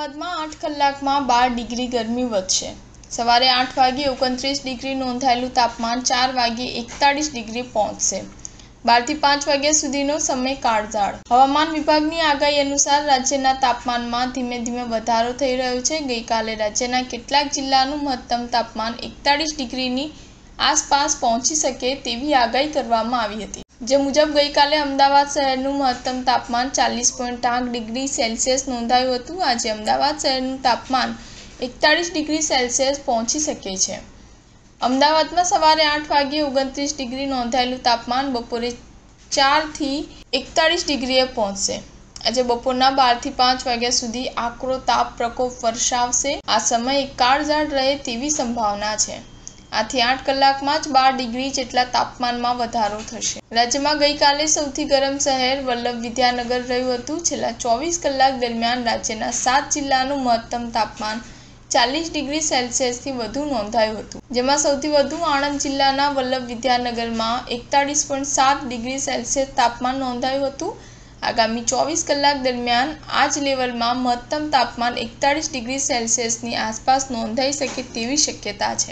અમદાવાદમાં 8 કલાકમાં 12 ડિગ્રી ગરમી વધશે। સવારે 8 વાગ્યે 29 ડિગ્રી નોંધાયેલું તાપમાન 4 વાગ્યે 41 ડિગ્રી પહોંચશે। 12 થી 5 વાગ્યા સુધીનો સમય કાળઝાળ। હવામાન વિભાગની આગાહી અનુસાર રાજ્યના તાપમાનમાં ધીમે ધીમે વધારો થઈ રહ્યો છે। ગઈકાલે રાજ્યના કેટલાક જિલ્લાનું મહત્તમ તાપમાન 41 ડિગ્રીની આસપાસ પહોંચી શકે તેવી આગાહી કરવામાં આવી હતી। જે મુજબ ગઈકાલે અમદાવાદ શહેરનું મહત્તમ તાપમાન 40.8 ડિગ્રી સેલ્સિયસ નોંધાયું હતું। આજે અમદાવાદ શહેરનું તાપમાન 41 ડિગ્રી સેલ્સિયસ પહોંચી શકે છે। અમદાવાદમાં સવારે 8 વાગ્યે 29 ડિગ્રી નોંધાયેલું તાપમાન બપોરે 4 થી 41 ડિગ્રીએ પહોંચશે। આજે બપોરના 12 થી 5 વાગ્યા સુધી આકરો તાપ પ્રકોપ વર્ષાવશે। આ સમયે કાળઝાળ રહે તેવી સંભાવના છે। આથી 8 કલાકમાં જ 12 ડિગ્રી જેટલા તાપમાનમાં વધારો થશે। રાજ્યમાં ગઈકાલે સૌથી ગરમ શહેર વલ્લભ વિદ્યાનગર રહ્યું હતું। છેલ્લા 24 કલાક દરમિયાન રાજ્યના 7 જિલ્લાનું મહત્તમ તાપમાન 40 ડિગ્રી સેલ્સિયસથી વધુ નોંધાયું હતું। જેમાં સૌથી વધુ આણંદ જિલ્લાના વલ્લભ વિદ્યાનગરમાં 41.7 ડિગ્રી સેલ્સિયસ તાપમાન નોંધાયું હતું। આગામી 24 કલાક દરમિયાન આ જ લેવલમાં મહત્તમ તાપમાન 41 ડિગ્રી સેલ્સિયસની આસપાસ નોંધાઈ શકે તેવી શક્યતા છે।